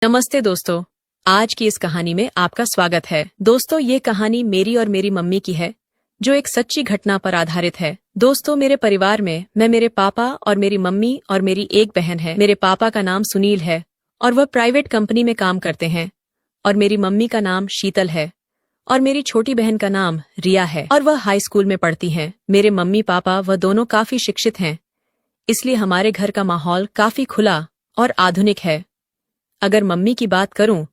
नमस्ते दोस्तों। आज की इस कहानी में आपका स्वागत है। दोस्तों, ये कहानी मेरी और मेरी मम्मी की है, जो एक सच्ची घटना पर आधारित है। दोस्तों, मेरे परिवार में मैं, मेरे पापा और मेरी मम्मी और मेरी एक बहन है। मेरे पापा का नाम सुनील है और वह प्राइवेट कंपनी में काम करते हैं, और मेरी मम्मी का नाम शीतल है और मेरी छोटी बहन का नाम रिया है और वह हाई स्कूल में पढ़ती हैं। मेरे मम्मी पापा वह दोनों काफी शिक्षित हैं, इसलिए हमारे घर का माहौल काफी खुला और आधुनिक है। अगर मम्मी की बात करूं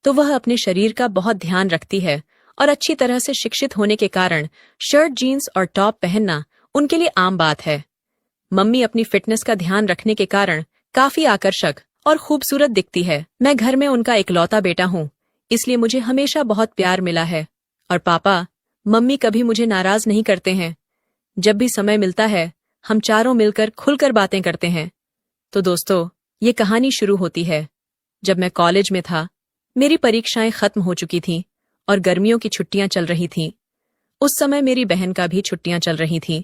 तो वह अपने शरीर का बहुत ध्यान रखती है और अच्छी तरह से शिक्षित होने के कारण शर्ट, जीन्स और टॉप पहनना उनके लिए आम बात है। मम्मी अपनी फिटनेस का ध्यान रखने के कारण काफी आकर्षक और खूबसूरत दिखती है। मैं घर में उनका इकलौता बेटा हूं, इसलिए मुझे हमेशा बहुत प्यार मिला है। और पापा मम्मी कभी मुझे नाराज नहीं करते हैं। जब भी समय मिलता है हम चारों मिलकर खुलकर बातें करते हैं। तो दोस्तों, ये कहानी शुरू होती है जब मैं कॉलेज में था। मेरी परीक्षाएं खत्म हो चुकी थीं और गर्मियों की छुट्टियां चल रही थीं। उस समय मेरी बहन का भी छुट्टियां चल रही थीं।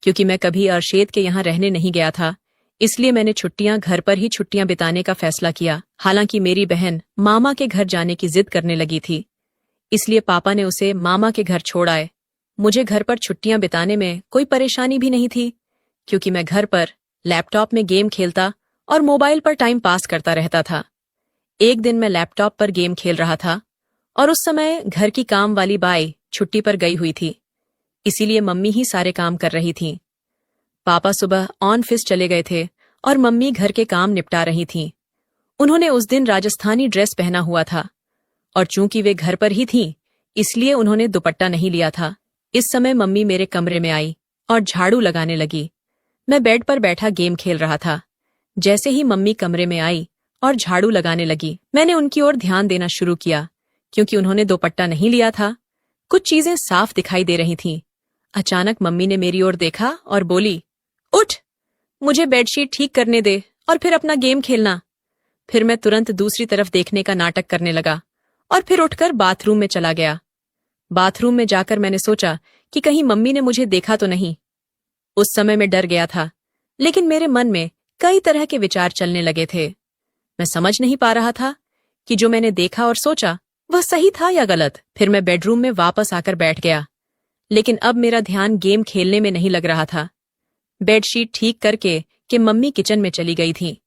क्योंकि मैं कभी अर्शेद के यहाँ रहने नहीं गया था, इसलिए मैंने छुट्टियां घर पर ही छुट्टियां बिताने का फैसला किया। हालांकि मेरी बहन मामा के घर जाने की जिद करने लगी थी, इसलिए पापा ने उसे मामा के घर छोड़ आए। मुझे घर पर छुट्टियां बिताने में कोई परेशानी भी नहीं थी, क्योंकि मैं घर पर लैपटॉप में गेम खेलता और मोबाइल पर टाइम पास करता रहता था। एक दिन मैं लैपटॉप पर गेम खेल रहा था और उस समय घर की काम वाली बाई छुट्टी पर गई हुई थी, इसीलिए मम्मी ही सारे काम कर रही थीं। पापा सुबह ऑफिस चले गए थे और मम्मी घर के काम निपटा रही थीं। उन्होंने उस दिन राजस्थानी ड्रेस पहना हुआ था और चूंकि वे घर पर ही थीं, इसलिए उन्होंने दुपट्टा नहीं लिया था। इस समय मम्मी मेरे कमरे में आई और झाड़ू लगाने लगी। मैं बेड पर बैठा गेम खेल रहा था। जैसे ही मम्मी कमरे में आई और झाड़ू लगाने लगी, मैंने उनकी ओर ध्यान देना शुरू किया। क्योंकि उन्होंने दुपट्टा नहीं लिया था, कुछ चीजें साफ दिखाई दे रही थीं। अचानक मम्मी ने मेरी ओर देखा और बोली, उठ, मुझे बेडशीट ठीक करने दे और फिर अपना गेम खेलना। फिर मैं तुरंत दूसरी तरफ देखने का नाटक करने लगा और फिर उठकर बाथरूम में चला गया। बाथरूम में जाकर मैंने सोचा कि कहीं मम्मी ने मुझे देखा तो नहीं। उस समय मैं डर गया था, लेकिन मेरे मन में कई तरह के विचार चलने लगे थे। मैं समझ नहीं पा रहा था कि जो मैंने देखा और सोचा वह सही था या गलत। फिर मैं बेडरूम में वापस आकर बैठ गया, लेकिन अब मेरा ध्यान गेम खेलने में नहीं लग रहा था। बेडशीट ठीक करके कि मम्मी किचन में चली गई थी।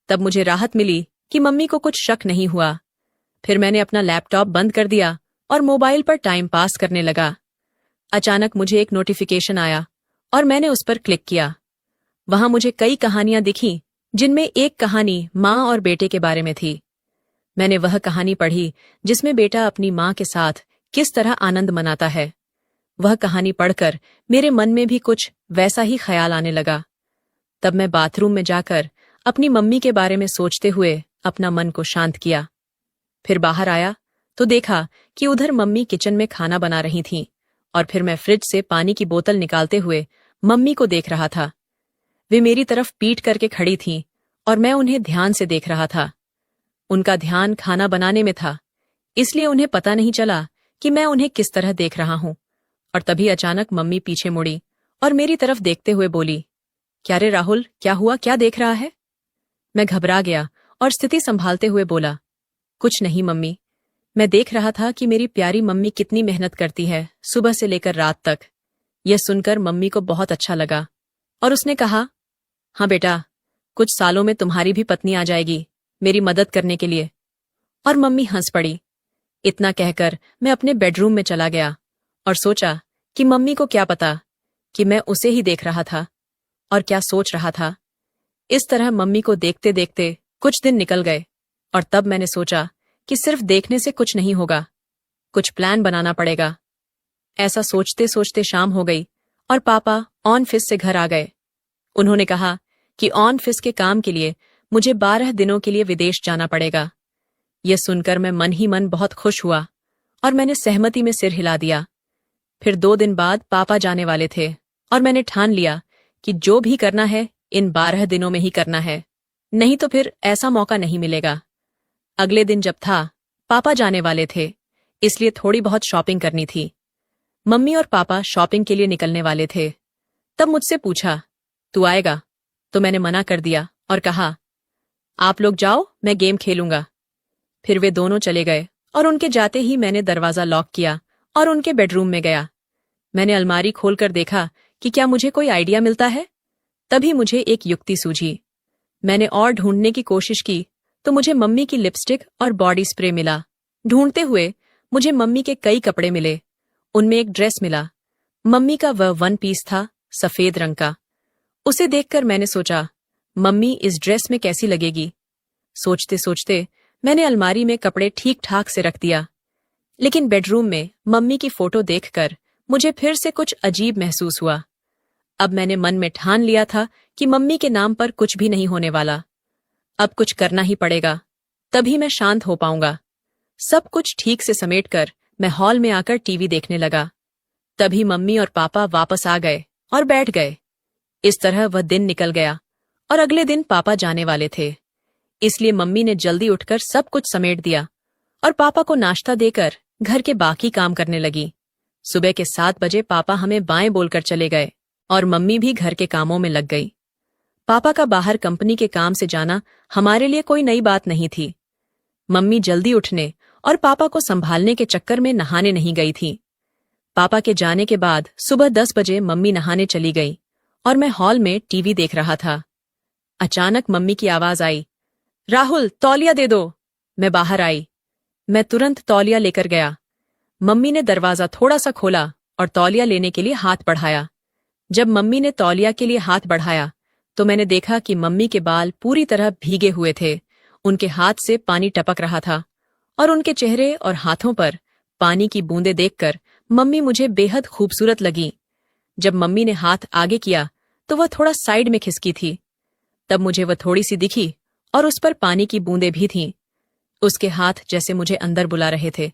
तब मुझे राहत मिली कि मम्मी को कुछ शक नहीं हुआ। फिर मैंने अपना लैपटॉप बंद कर दिया और मोबाइल पर टाइम पास करने लगा। अचानक मुझे एक नोटिफिकेशन आया और मैंने उस पर क्लिक किया। वहां मुझे कई कहानियां दिखीं, जिनमें एक कहानी माँ और बेटे के बारे में थी। मैंने वह कहानी पढ़ी जिसमें बेटा अपनी माँ के साथ किस तरह आनंद मनाता है। वह कहानी पढ़कर मेरे मन में भी कुछ वैसा ही ख्याल आने लगा। तब मैं बाथरूम में जाकर अपनी मम्मी के बारे में सोचते हुए अपना मन को शांत किया। फिर बाहर आया तो देखा कि उधर मम्मी किचन में खाना बना रही थीं और फिर मैं फ्रिज से पानी की बोतल निकालते हुए मम्मी को देख रहा था। वे मेरी तरफ पीठ करके खड़ी थीं और मैं उन्हें ध्यान से देख रहा था। उनका ध्यान खाना बनाने में था, इसलिए उन्हें पता नहीं चला कि मैं उन्हें किस तरह देख रहा हूं। और तभी अचानक मम्मी पीछे मुड़ी और मेरी तरफ देखते हुए बोली, क्या रे राहुल, क्या हुआ, क्या देख रहा है? मैं घबरा गया और स्थिति संभालते हुए बोला, कुछ नहीं मम्मी, मैं देख रहा था कि मेरी प्यारी मम्मी कितनी मेहनत करती है सुबह से लेकर रात तक। यह सुनकर मम्मी को बहुत अच्छा लगा और उसने कहा, हाँ बेटा, कुछ सालों में तुम्हारी भी पत्नी आ जाएगी मेरी मदद करने के लिए। और मम्मी हंस पड़ी। इतना कहकर मैं अपने बेडरूम में चला गया और सोचा कि मम्मी को क्या पता कि मैं उसे ही देख रहा था और क्या सोच रहा था। इस तरह मम्मी को देखते देखते कुछ दिन निकल गए और तब मैंने सोचा कि सिर्फ देखने से कुछ नहीं होगा, कुछ प्लान बनाना पड़ेगा। ऐसा सोचते सोचते शाम हो गई और पापा ऑफिस से घर आ गए। उन्होंने कहा कि ऑफिस के काम के लिए मुझे 12 दिनों के लिए विदेश जाना पड़ेगा। यह सुनकर मैं मन ही मन बहुत खुश हुआ और मैंने सहमति में सिर हिला दिया। फिर 2 दिन बाद पापा जाने वाले थे और मैंने ठान लिया कि जो भी करना है इन 12 दिनों में ही करना है, नहीं तो फिर ऐसा मौका नहीं मिलेगा। अगले दिन जब था, पापा जाने वाले थे, इसलिए थोड़ी बहुत शॉपिंग करनी थी। मम्मी और पापा शॉपिंग के लिए निकलने वाले थे। तब मुझसे पूछा, तू आएगा? तो मैंने मना कर दिया और कहा, आप लोग जाओ, मैं गेम खेलूंगा। फिर वे दोनों चले गए और उनके जाते ही मैंने दरवाजा लॉक किया और उनके बेडरूम में गया। मैंने अलमारी खोलकर देखा कि क्या मुझे कोई आइडिया मिलता है। तभी मुझे एक युक्ति सूझी। मैंने और ढूंढने की कोशिश की तो मुझे मम्मी की लिपस्टिक और बॉडी स्प्रे मिला। ढूंढते हुए मुझे मम्मी के कई कपड़े मिले। उनमें एक ड्रेस मिला। मम्मी का वह वन पीस था, सफेद रंग का। उसे देखकर मैंने सोचा, मम्मी इस ड्रेस में कैसी लगेगी। सोचते सोचते मैंने अलमारी में कपड़े ठीक ठाक से रख दिया, लेकिन बेडरूम में मम्मी की फोटो देखकर मुझे फिर से कुछ अजीब महसूस हुआ। अब मैंने मन में ठान लिया था कि मम्मी के नाम पर कुछ भी नहीं होने वाला। अब कुछ करना ही पड़ेगा, तभी मैं शांत हो पाऊंगा। सब कुछ ठीक से समेटकर मैं हॉल में आकर टीवी देखने लगा। तभी मम्मी और पापा वापस आ गए और बैठ गए। इस तरह वह दिन निकल गया और अगले दिन पापा जाने वाले थे, इसलिए मम्मी ने जल्दी उठकर सब कुछ समेट दिया और पापा को नाश्ता देकर घर के बाकी काम करने लगी। सुबह के 7 बजे पापा हमें बाएं बोलकर चले गए और मम्मी भी घर के कामों में लग गई। पापा का बाहर कंपनी के काम से जाना हमारे लिए कोई नई बात नहीं थी। मम्मी जल्दी उठने और पापा को संभालने के चक्कर में नहाने नहीं गई थी। पापा के जाने के बाद सुबह 10 बजे मम्मी नहाने चली गई और मैं हॉल में टीवी देख रहा था। अचानक मम्मी की आवाज आई, राहुल तौलिया दे दो। मैं बाहर आई। मैं तुरंत तौलिया लेकर गया। मम्मी ने दरवाजा थोड़ा सा खोला और तौलिया लेने के लिए हाथ बढ़ाया। जब मम्मी ने तौलिया के लिए हाथ बढ़ाया तो मैंने देखा कि मम्मी के बाल पूरी तरह भीगे हुए थे। उनके हाथ से पानी टपक रहा था और उनके चेहरे और हाथों पर पानी की बूंदें देखकर मम्मी मुझे बेहद खूबसूरत लगी। जब मम्मी ने हाथ आगे किया तो वह थोड़ा साइड में खिसकी थी। तब मुझे वह थोड़ी सी दिखी और उस पर पानी की बूंदें भी थीं। उसके हाथ जैसे मुझे अंदर बुला रहे थे,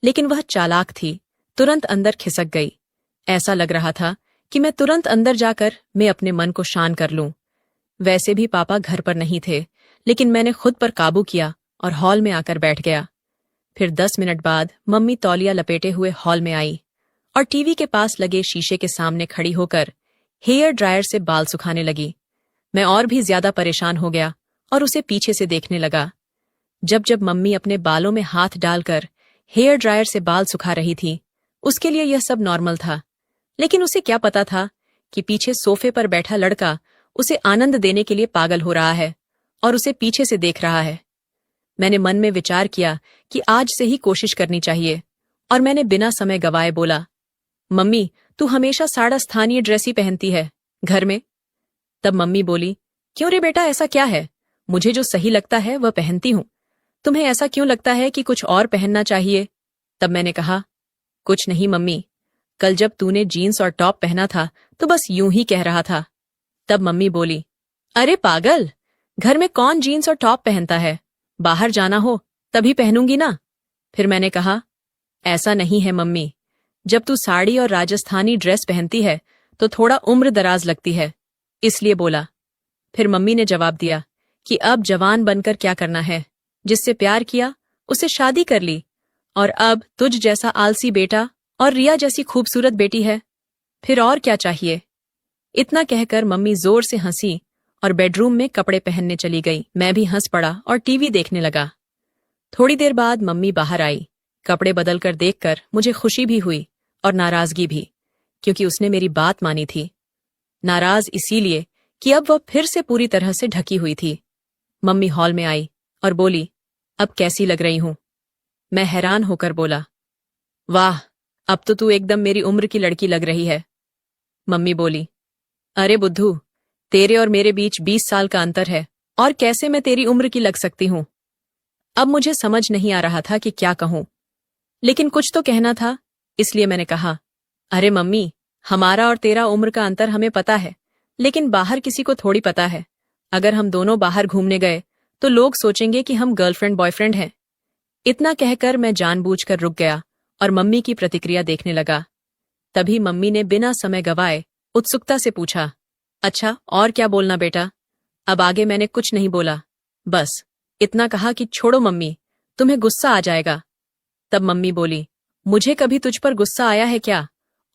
लेकिन वह चालाक थी, तुरंत अंदर खिसक गई। ऐसा लग रहा था कि मैं तुरंत अंदर जाकर मैं अपने मन को शांत कर लूं। वैसे भी पापा घर पर नहीं थे, लेकिन मैंने खुद पर काबू किया और हॉल में आकर बैठ गया। फिर 10 मिनट बाद मम्मी तौलिया लपेटे हुए हॉल में आई और टीवी के पास लगे शीशे के सामने खड़ी होकर हेयर ड्रायर से बाल सुखाने लगी। मैं और भी ज्यादा परेशान हो गया और उसे पीछे से देखने लगा। जब जब मम्मी अपने बालों में हाथ डालकर हेयर ड्रायर से बाल सुखा रही थी, उसके लिए यह सब नॉर्मल था, लेकिन उसे क्या पता था कि पीछे सोफे पर बैठा लड़का उसे आनंद देने के लिए पागल हो रहा है और उसे पीछे से देख रहा है। मैंने मन में विचार किया कि आज से ही कोशिश करनी चाहिए और मैंने बिना समय गवाए बोला, मम्मी तू हमेशा साड़ा स्थानीय ड्रेस ही पहनती है घर में। तब मम्मी बोली, क्यों रे बेटा, ऐसा क्या है? मुझे जो सही लगता है वह पहनती हूं। तुम्हें ऐसा क्यों लगता है कि कुछ और पहनना चाहिए? तब मैंने कहा, कुछ नहीं मम्मी, कल जब तूने जीन्स और टॉप पहना था तो बस यूं ही कह रहा था। तब मम्मी बोली, अरे पागल, घर में कौन जीन्स और टॉप पहनता है? बाहर जाना हो तभी पहनूंगी ना। फिर मैंने कहा, ऐसा नहीं है मम्मी, जब तू साड़ी और राजस्थानी ड्रेस पहनती है तो थोड़ा उम्र दराज लगती है, इसलिए बोला। फिर मम्मी ने जवाब दिया कि अब जवान बनकर क्या करना है, जिससे प्यार किया उसे शादी कर ली, और अब तुझ जैसा आलसी बेटा और रिया जैसी खूबसूरत बेटी है, फिर और क्या चाहिए। इतना कहकर मम्मी जोर से हंसी और बेडरूम में कपड़े पहनने चली गई। मैं भी हंस पड़ा और टीवी देखने लगा। थोड़ी देर बाद मम्मी बाहर आई। कपड़े बदलकर देखकर मुझे खुशी भी हुई और नाराजगी भी, क्योंकि उसने मेरी बात मानी थी। नाराज इसीलिए कि अब वह फिर से पूरी तरह से ढकी हुई थी। मम्मी हॉल में आई और बोली, अब कैसी लग रही हूं? मैं हैरान होकर बोला, वाह, अब तो तू एकदम मेरी उम्र की लड़की लग रही है। मम्मी बोली, अरे बुद्धू, तेरे और मेरे बीच 20 साल का अंतर है और कैसे मैं तेरी उम्र की लग सकती हूं? अब मुझे समझ नहीं आ रहा था कि क्या कहूं, लेकिन कुछ तो कहना था, इसलिए मैंने कहा, अरे मम्मी, हमारा और तेरा उम्र का अंतर हमें पता है, लेकिन बाहर किसी को थोड़ी पता है। अगर हम दोनों बाहर घूमने गए तो लोग सोचेंगे कि हम गर्लफ्रेंड बॉयफ्रेंड हैं। इतना कहकर मैं जानबूझकर रुक गया और मम्मी की प्रतिक्रिया देखने लगा। तभी मम्मी ने बिना समय गवाए उत्सुकता से पूछा, अच्छा और क्या बोलना बेटा? अब आगे मैंने कुछ नहीं बोला, बस इतना कहा कि छोड़ो मम्मी, तुम्हें गुस्सा आ जाएगा। तब मम्मी बोली, मुझे कभी तुझ पर गुस्सा आया है क्या?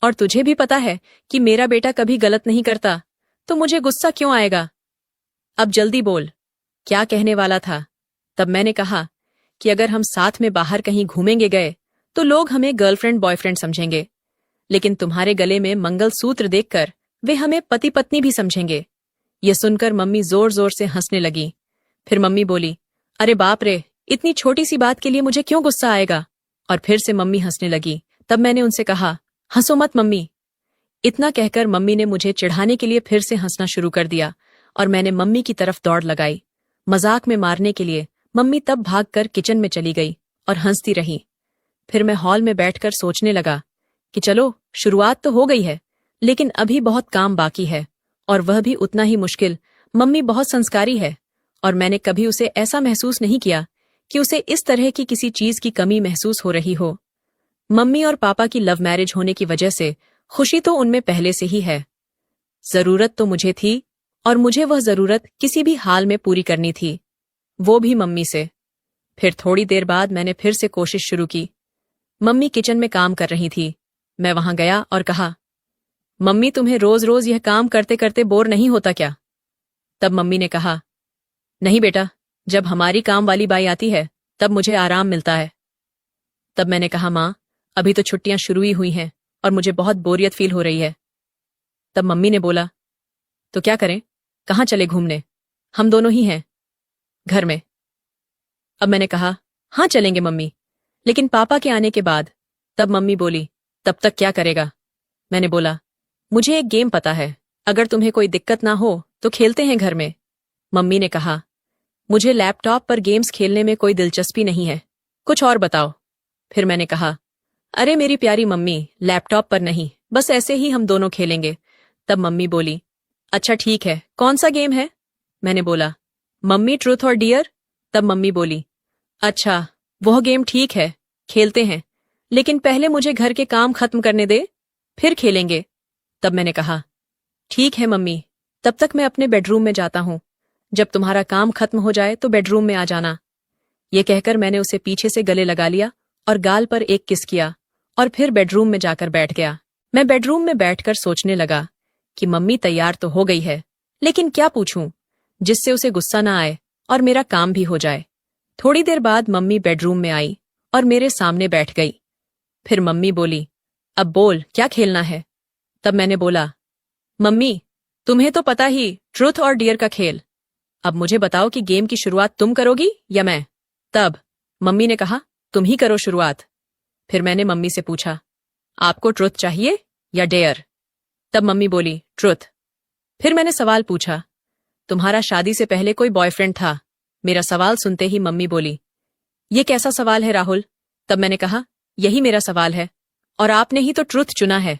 और तुझे भी पता है कि मेरा बेटा कभी गलत नहीं करता, तो मुझे गुस्सा क्यों आएगा? अब जल्दी बोल, क्या कहने वाला था? तब मैंने कहा कि अगर हम साथ में बाहर कहीं घूमेंगे गए तो लोग हमें गर्लफ्रेंड बॉयफ्रेंड समझेंगे, लेकिन तुम्हारे गले में मंगलसूत्र देखकर वे हमें पति पत्नी भी समझेंगे। यह सुनकर मम्मी जोर जोर से हंसने लगी। फिर मम्मी बोली, अरे बाप रे, इतनी छोटी सी बात के लिए मुझे क्यों गुस्सा आएगा? और फिर से मम्मी हंसने लगी। तब मैंने उनसे कहा, हंसो मत मम्मी। इतना कहकर मम्मी ने मुझे चिढ़ाने के लिए फिर से हंसना शुरू कर दिया और मैंने मम्मी की तरफ दौड़ लगाई। मजाक में मारने के लिए मम्मी तब भागकर किचन में चली गई और हंसती रही। फिर मैं हॉल में बैठकर सोचने लगा कि चलो, शुरुआत तो हो गई है, लेकिन अभी बहुत काम बाकी है, और वह भी उतना ही मुश्किल। मम्मी बहुत संस्कारी है और मैंने कभी उसे ऐसा महसूस नहीं किया कि उसे इस तरह की किसी चीज की कमी महसूस हो रही हो। मम्मी और पापा की लव मैरिज होने की वजह से खुशी तो उनमें पहले से ही है। जरूरत तो मुझे थी और मुझे वह जरूरत किसी भी हाल में पूरी करनी थी, वो भी मम्मी से। फिर थोड़ी देर बाद मैंने फिर से कोशिश शुरू की। मम्मी किचन में काम कर रही थी। मैं वहां गया और कहा, मम्मी तुम्हें रोज रोज यह काम करते करते बोर नहीं होता क्या? तब मम्मी ने कहा, नहीं बेटा, जब हमारी काम वाली बाई आती है तब मुझे आराम मिलता है। तब मैंने कहा, माँ, अभी तो छुट्टियां शुरू ही हुई हैं और मुझे बहुत बोरियत फील हो रही है। तब मम्मी ने बोला, तो क्या करें, कहाँ चले घूमने? हम दोनों ही हैं घर में। अब मैंने कहा, हाँ चलेंगे मम्मी, लेकिन पापा के आने के बाद। तब मम्मी बोली, तब तक क्या करेगा? मैंने बोला, मुझे एक गेम पता है, अगर तुम्हें कोई दिक्कत ना हो तो खेलते हैं घर में। मम्मी ने कहा, मुझे लैपटॉप पर गेम्स खेलने में कोई दिलचस्पी नहीं है, कुछ और बताओ। फिर मैंने कहा, अरे मेरी प्यारी मम्मी, लैपटॉप पर नहीं, बस ऐसे ही हम दोनों खेलेंगे। तब मम्मी बोली, अच्छा ठीक है, कौन सा गेम है? मैंने बोला, मम्मी ट्रूथ और डियर। तब मम्मी बोली, अच्छा वह गेम ठीक है, खेलते हैं, लेकिन पहले मुझे घर के काम खत्म करने दे, फिर खेलेंगे। तब मैंने कहा, ठीक है मम्मी, तब तक मैं अपने बेडरूम में जाता हूं, जब तुम्हारा काम खत्म हो जाए तो बेडरूम में आ जाना। ये कहकर मैंने उसे पीछे से गले लगा लिया और गाल पर एक किस किया और फिर बेडरूम में जाकर बैठ गया। मैं बेडरूम में बैठकर सोचने लगा कि मम्मी तैयार तो हो गई है, लेकिन क्या पूछूं जिससे उसे गुस्सा ना आए और मेरा काम भी हो जाए। थोड़ी देर बाद मम्मी बेडरूम में आई और मेरे सामने बैठ गई। फिर मम्मी बोली, अब बोल क्या खेलना है? तब मैंने बोला, मम्मी तुम्हें तो पता ही, ट्रूथ और डियर का खेल। अब मुझे बताओ कि गेम की शुरुआत तुम करोगी या मैं? तब मम्मी ने कहा, तुम ही करो शुरुआत। फिर मैंने मम्मी से पूछा, आपको ट्रुथ चाहिए या डेयर? तब मम्मी बोली, ट्रुथ। फिर मैंने सवाल पूछा, तुम्हारा शादी से पहले कोई बॉयफ्रेंड था? मेरा सवाल सुनते ही मम्मी बोली, ये कैसा सवाल है राहुल? तब मैंने कहा, यही मेरा सवाल है और आपने ही तो ट्रुथ चुना है,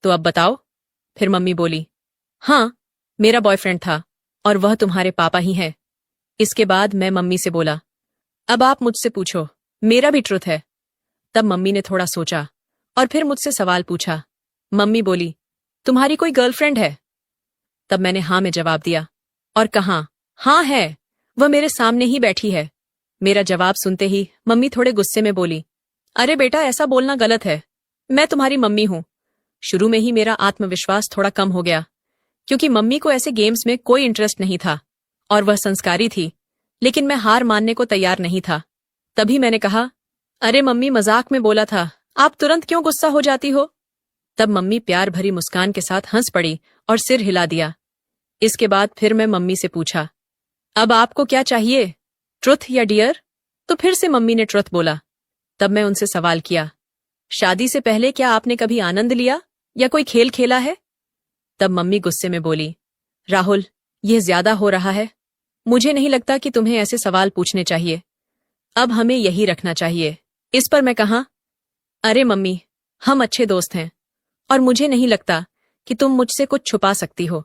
तो अब बताओ। फिर मम्मी बोली, हाँ मेरा बॉयफ्रेंड था और वह तुम्हारे पापा ही हैं। इसके बाद मैं मम्मी से बोला, अब आप मुझसे पूछो, मेरा भी ट्रुथ है। तब मम्मी ने थोड़ा सोचा और फिर मुझसे सवाल पूछा। मम्मी बोली, तुम्हारी कोई गर्लफ्रेंड है? तब मैंने हाँ में जवाब दिया और कहा, हाँ है, वह मेरे सामने ही बैठी है। मेरा जवाब सुनते ही मम्मी थोड़े गुस्से में बोली, अरे बेटा ऐसा बोलना गलत है, मैं तुम्हारी मम्मी हूं। शुरू में ही मेरा आत्मविश्वास थोड़ा कम हो गया, क्योंकि मम्मी को ऐसे गेम्स में कोई इंटरेस्ट नहीं था और वह संस्कारी थी, लेकिन मैं हार मानने को तैयार नहीं था। तभी मैंने कहा, अरे मम्मी मजाक में बोला था, आप तुरंत क्यों गुस्सा हो जाती हो? तब मम्मी प्यार भरी मुस्कान के साथ हंस पड़ी और सिर हिला दिया। इसके बाद फिर मैं मम्मी से पूछा, अब आपको क्या चाहिए, ट्रुथ या डियर? तो फिर से मम्मी ने ट्रुथ बोला। तब मैं उनसे सवाल किया, शादी से पहले क्या आपने कभी आनंद लिया या कोई खेल खेला है? तब मम्मी गुस्से में बोली, राहुल यह ज्यादा हो रहा है, मुझे नहीं लगता कि तुम्हें ऐसे सवाल पूछने चाहिए, अब हमें यही रखना चाहिए। इस पर मैं कहा, अरे मम्मी हम अच्छे दोस्त हैं और मुझे नहीं लगता कि तुम मुझसे कुछ छुपा सकती हो।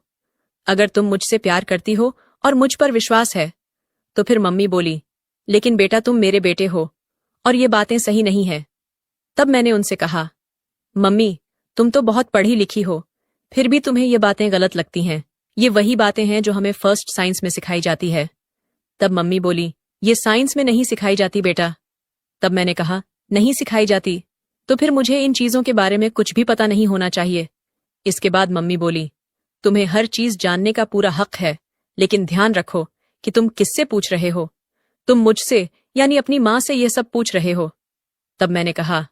अगर तुम मुझसे प्यार करती हो और मुझ पर विश्वास है तो फिर मम्मी बोली, लेकिन बेटा तुम मेरे बेटे हो और ये बातें सही नहीं है। तब मैंने उनसे कहा, मम्मी तुम तो बहुत पढ़ी लिखी हो, फिर भी तुम्हें ये बातें गलत लगती हैं, ये वही बातें हैं जो हमें फर्स्ट साइंस में सिखाई जाती है। तब मम्मी बोली, ये साइंस में नहीं सिखाई जाती बेटा। तब मैंने कहा, नहीं सिखाई जाती तो फिर मुझे इन चीजों के बारे में कुछ भी पता नहीं होना चाहिए। इसके बाद मम्मी बोली, तुम्हें हर चीज जानने का पूरा हक है, लेकिन ध्यान रखो कि तुम किससे पूछ रहे हो। तुम मुझसे यानी अपनी माँ से यह सब पूछ रहे हो? तब मैंने कहा,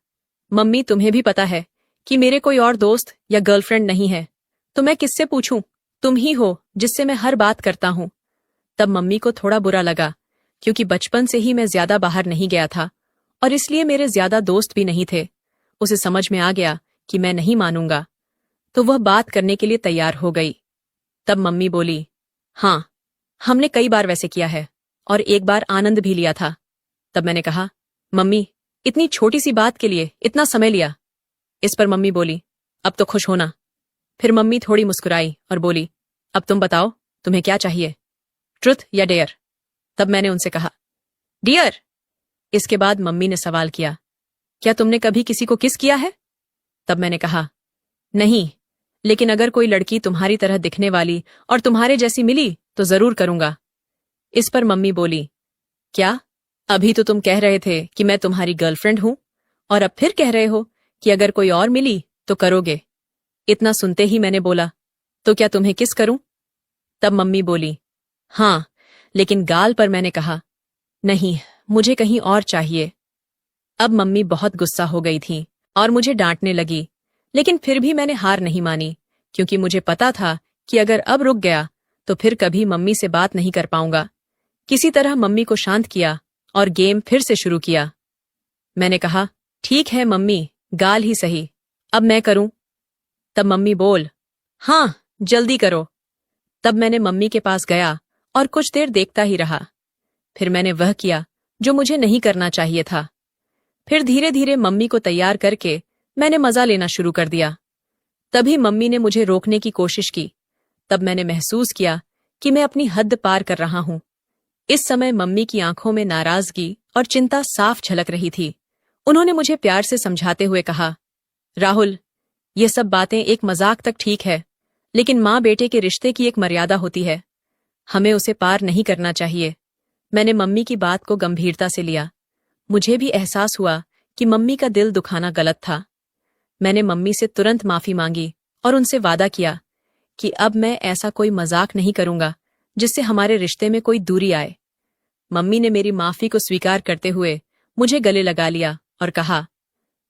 मम्मी तुम्हें भी पता है कि मेरे कोई और दोस्त या गर्लफ्रेंड नहीं है, तो मैं किससे पूछूं? तुम ही हो जिससे मैं हर बात करता हूं। तब मम्मी को थोड़ा बुरा लगा, क्योंकि बचपन से ही मैं ज्यादा बाहर नहीं गया था और इसलिए मेरे ज्यादा दोस्त भी नहीं थे। उसे समझ में आ गया कि मैं नहीं मानूंगा, तो वह बात करने के लिए तैयार हो गई। तब मम्मी बोली, हाँ, हमने कई बार वैसे किया है और एक बार आनंद भी लिया था। तब मैंने कहा, मम्मी इतनी छोटी सी बात के लिए इतना समय लिया। इस पर मम्मी बोली, अब तो खुश होना। फिर मम्मी थोड़ी मुस्कुराई और बोली, अब तुम बताओ तुम्हें क्या चाहिए, ट्रुथ या डेयर? तब मैंने उनसे कहा, डियर। इसके बाद मम्मी ने सवाल किया, क्या तुमने कभी किसी को किस किया है? तब मैंने कहा, नहीं, लेकिन अगर कोई लड़की तुम्हारी तरह दिखने वाली और तुम्हारे जैसी मिली तो जरूर करूंगा। इस पर मम्मी बोली, क्या? अभी तो तुम कह रहे थे कि मैं तुम्हारी गर्लफ्रेंड हूं और अब फिर कह रहे हो कि अगर कोई और मिली तो करोगे। इतना सुनते ही मैंने बोला, तो क्या तुम्हें किस करूं? तब मम्मी बोली, हाँ, लेकिन गाल पर मैंने कहा, नहीं, मुझे कहीं और चाहिए। अब मम्मी बहुत गुस्सा हो गई थी और मुझे डांटने लगी, लेकिन फिर भी मैंने हार नहीं मानी, क्योंकि मुझे पता था कि अगर अब रुक गया तो फिर कभी मम्मी से बात नहीं कर पाऊंगा। किसी तरह मम्मी को शांत किया और गेम फिर से शुरू किया। मैंने कहा, ठीक है मम्मी, गाल ही सही, अब मैं करूं? तब मम्मी बोल, हाँ, जल्दी करो। तब मैंने मम्मी के पास गया और कुछ देर देखता ही रहा। फिर मैंने वह किया जो मुझे नहीं करना चाहिए था। फिर धीरे धीरे मम्मी को तैयार करके मैंने मजा लेना शुरू कर दिया। तभी मम्मी ने मुझे रोकने की कोशिश की। तब मैंने महसूस किया कि मैं अपनी हद पार कर रहा हूं। इस समय मम्मी की आंखों में नाराजगी और चिंता साफ झलक रही थी। उन्होंने मुझे प्यार से समझाते हुए कहा, राहुल, ये सब बातें एक मजाक तक ठीक है, लेकिन माँ बेटे के रिश्ते की एक मर्यादा होती है, हमें उसे पार नहीं करना चाहिए। मैंने मम्मी की बात को गंभीरता से लिया। मुझे भी एहसास हुआ कि मम्मी का दिल दुखाना गलत था। मैंने मम्मी से तुरंत माफी मांगी और उनसे वादा किया कि अब मैं ऐसा कोई मजाक नहीं करूंगा जिससे हमारे रिश्ते में कोई दूरी आए। मम्मी ने मेरी माफी को स्वीकार करते हुए मुझे गले लगा लिया और कहा,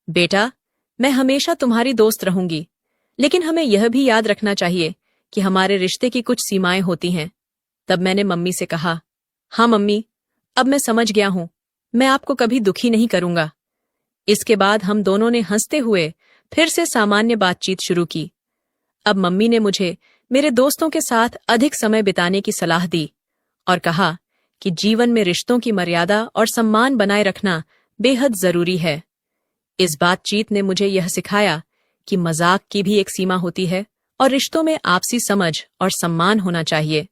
बेटा, मैं हमेशा तुम्हारी दोस्त रहूंगी, लेकिन हमें यह भी याद रखना चाहिए कि हमारे रिश्ते की कुछ सीमाएं होती हैं। तब मैंने मम्मी से कहा, हाँ मम्मी, अब मैं समझ गया हूं, मैं आपको कभी दुखी नहीं करूंगा। इसके बाद हम दोनों ने हंसते हुए फिर से सामान्य बातचीत शुरू की। अब मम्मी ने मुझे मेरे दोस्तों के साथ अधिक समय बिताने की सलाह दी और कहा कि जीवन में रिश्तों की मर्यादा और सम्मान बनाए रखना बेहद जरूरी है। इस बातचीत ने मुझे यह सिखाया कि मजाक की भी एक सीमा होती है और रिश्तों में आपसी समझ और सम्मान होना चाहिए।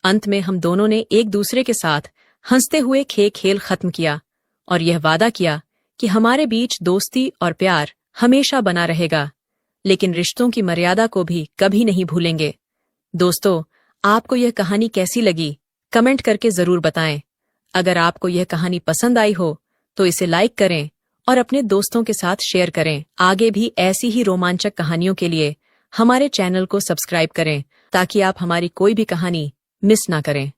अंत में हम दोनों ने एक दूसरे के साथ हंसते हुए खेल खत्म किया और यह वादा किया कि हमारे बीच दोस्ती और प्यार हमेशा बना रहेगा, लेकिन रिश्तों की मर्यादा को भी कभी नहीं भूलेंगे। दोस्तों, आपको यह कहानी कैसी लगी? कमेंट करके जरूर बताएं। अगर आपको यह कहानी पसंद आई हो तो इसे लाइक करें और अपने दोस्तों के साथ शेयर करें। आगे भी ऐसी ही रोमांचक कहानियों के लिए हमारे चैनल को सब्सक्राइब करें ताकि आप हमारी कोई भी कहानी मिस ना करें।